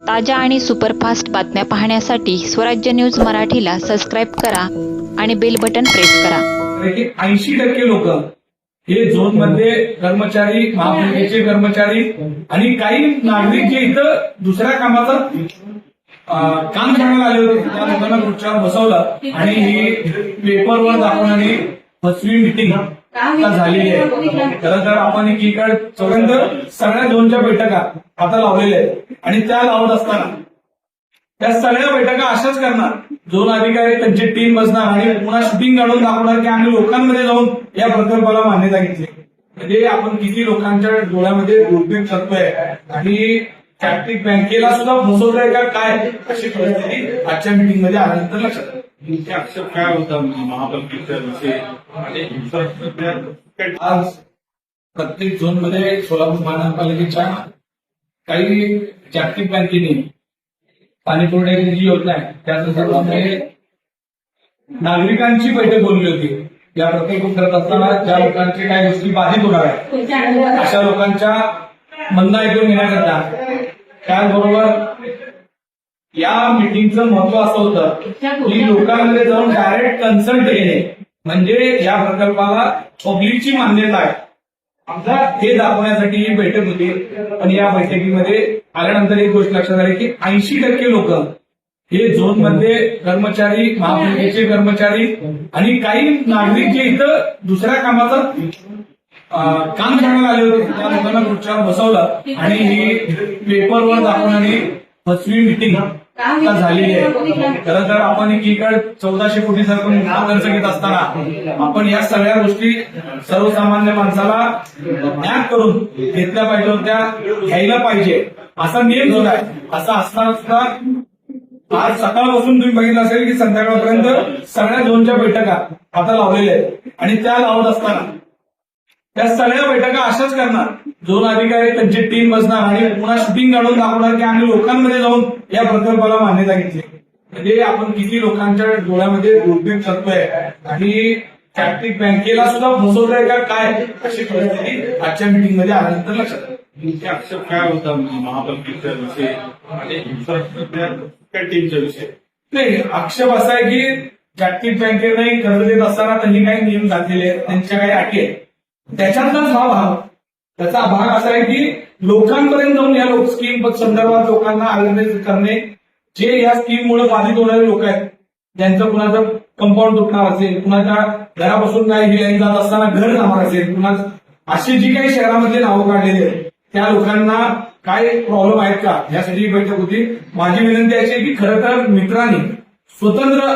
ताज्या आणि सुपरफास्ट बातम्या पाहण्यासाठी स्वराज्य न्यूज मराठीला सबस्क्राईब करा आणि बेल बटन प्रेस करा. 80% लोक हे झोन मध्ये कर्मचारी, महापालिकेचे कर्मचारी आणि काही नागरिक जे इथं दुसऱ्या कामाचं काम करायला आले होते त्या लोकांना खुर्च्यावर बसवलं आणि ही पेपरवर दाखवणारी फसवी मिटिंग झालेली आहे. खरं तर आपण एकीकडे सगळ्या झोनच्या बैठका आता लावलेल्या आहेत आणि त्या लावत असताना त्या सगळ्या बैठका अशाच करणार. झोन अधिकारी त्यांची टीम बसणार आणि पुन्हा शूटिंग काढून दाखवणार की आम्ही लोकांमध्ये जाऊन या प्रकल्पाला मान्यता घेतली. म्हणजे आपण किती लोकांच्या डोळ्यामध्ये दुर्बीण करतोय आणि जागतिक बँकेला सुद्धा फसवतोय का काय अशी परिस्थिती आजच्या मीटिंग मध्ये आल्यानंतर लक्षात आली. आक्षेप काय होता महापालिकेच्या विषयी आणि आज प्रत्येक झोनमध्ये सोलापूर महानगरपालिकेच्या काही जागतिक बँकेने पाणी पुरवठ्याची जी योजना आहे त्या संदर्भामध्ये नागरिकांची बैठक बोलली होती. या प्रकल्प करत असताना ज्या लोकांची काही गोष्टी बाधित होणार आहे अशा लोकांच्या म्हणणं ऐकून घेण्याकरता त्याचबरोबर या मिटिंगचं महत्व असं होतं की लोकांमध्ये जाऊन डायरेक्ट कन्सल्ट घेणे म्हणजे या प्रकल्पाला पब्लिकची मान्यता आहे आमचा हे दाखवण्यासाठी ही बैठक होती. पण या बैठकीमध्ये आल्यानंतर एक गोष्ट लक्षात आली की 80% लोक हे झोन मध्ये कर्मचारी, महापालिकेचे कर्मचारी आणि काही नागरिक जे इथं दुसऱ्या कामाचं काम करायला आले होते त्या लोकांना खुर्च्यावर बसवलं आणि ही पेपरवर दाखवणारी फसवी मिटिंग झालेली आहे. खरं तर आपण एकीकडे 1400 कोटी खर्च घेत असताना आपण या सगळ्या गोष्टी सर्वसामान्य माणसाला ज्ञान करून घेतल्या पाहिजे होत्या, घ्यायला पाहिजे असा नियम जो आहे. असा असताना सुद्धा आज सकाळपासून तुम्ही बघितलं असेल की संध्याकाळपर्यंत सगळ्या झोनच्या बैठका आता लावलेल्या आहेत आणि त्या लावत असताना त्या सगळ्या बैठका अशाच करणार. झोन अधिकारी त्यांची टीम बसणार आणि पुन्हा शूटिंग काढून दाखवणार की आम्ही लोकांमध्ये जाऊन या प्रकल्पाला मान्यता घेतली. म्हणजे आपण किती लोकांच्या डोळ्यामध्ये दुर्बीण करतोय आणि जागतिक बँकेला सुद्धा फसवतोय का काय अशी परिस्थिती आजच्या मीटिंग मध्ये आल्यानंतर लक्षात आली. आक्षेप काय होता महापालिकेच्या विषयी आणि टीमच्या विषयी नाही, आक्षेप असा आहे की जागतिक बँकेने कर्ज देत असताना त्यांनी काही नियम घातलेले आहेत, त्यांच्या काही अटी आहेत. त्याच्यातलाच हा भाग त्याचा भाग असा आहे की लोकांपर्यंत जाऊन या स्कीम संदर्भात लोकांना अवेअरनेस करणे. जे या स्कीममुळे बाधित होणारे लोक आहेत ज्यांचं कुणाचं कंपाऊंड तुटणार असेल, कुणाच्या घरापासून काही ही लाईन जात असताना घर जाणार असेल, कुणा अशी जी काही शहरामध्ये नावं काढलेली आहेत त्या लोकांना काय प्रॉब्लेम आहेत का यासाठी ही बैठक होती. माझी विनंती अशी आहे की खरं तर मित्रांनी स्वतंत्र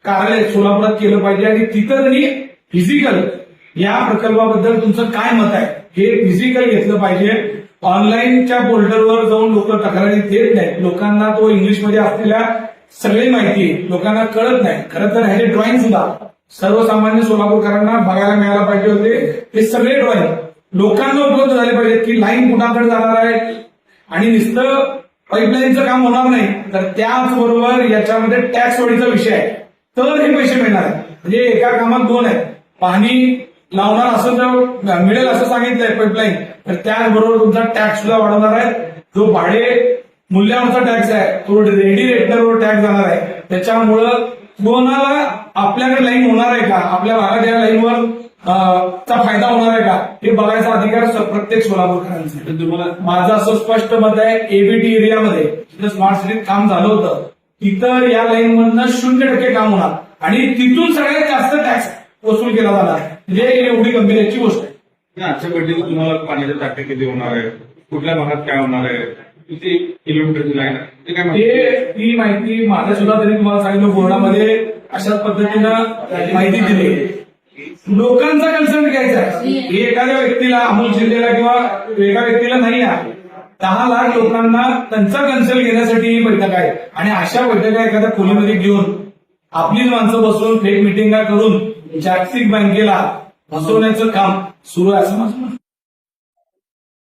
कार्यालय सोलापुरात केलं पाहिजे आणि तिथं त्यांनी फिजिकल या प्रकल्पाबद्दल तुमचं काय मत आहे हे फिजिकल घेतलं पाहिजे. ऑनलाईनच्या पोर्टलवर जाऊन लोक तक्रारी देत नाहीत. लोकांना तो इंग्लिशमध्ये असलेल्या सगळी माहिती लोकांना कळत नाही. खरं तर ह्याचे ड्रॉइंग सुद्धा सर्वसामान्य सोलापूरकरांना बघायला मिळायला पाहिजे होते. हे सगळे ड्रॉइंग लोकांना उपलब्ध झाले पाहिजेत की लाईन कुणाकडे जाणार आहे आणि नुसतं पाईपलाईनचं काम होणार नाही तर त्याचबरोबर याच्यामध्ये टॅक्स वाढीचा विषय आहे तर हे पैसे मिळणार आहेत. म्हणजे एका कामात दोन आहेत. पाणी लावणार असं जर मिळेल असं सांगितलंय पाईपलाईन तर त्याचबरोबर तुमचा टॅक्स सुद्धा वाढवणार आहे. जो भाडे मूल्यावरचा टॅक्स आहे तो रेडी रेटरवर टॅक्स जाणार आहे. त्याच्यामुळं कोणाला आपल्याकडे लाईन होणार आहे का, आपल्या भागात या लाईनवर चा फायदा होणार आहे का हे बघायचा अधिकार प्रत्येक सोलापूरकरांचा. तुम्हाला माझं असं स्पष्ट मत आहे एबीटी एरियामध्ये जिथं स्मार्ट सिटीत काम झालं होतं तिथं या लाईन मधनं 0% काम होणार आणि तिथून सगळ्यात जास्त टॅक्स वसूल केला जाणार. म्हणजे एवढी गंभीरची गोष्ट आहे. आजच्या बैठकीत तुम्हाला पाण्याचे टाके किती होणार आहे, कुठल्या भागात काय होणार आहे, किती किलोमीटरची लाईन आहे ते काय ती माहिती माझ्या सुद्धा तरी तुम्हाला सांगितलं बोर्डामध्ये अशाच पद्धतीनं माहिती दिली. लोकांचा कन्सर्न घ्यायचा आहे. एखाद्या व्यक्तीला अमोल शिंदेला किंवा एका व्यक्तीला नाही आहे. 10 लाख लोकांना त्यांचा कन्सल्ट घेण्यासाठी ही बैठक आहे आणि अशा बैठका एखाद्या खोलीमध्ये घेऊन आपलीच माणसं बसवून फेक मिटिंगा करून जागतिक बँकेला फसवण्याचं काम सुरू आहे असं माझं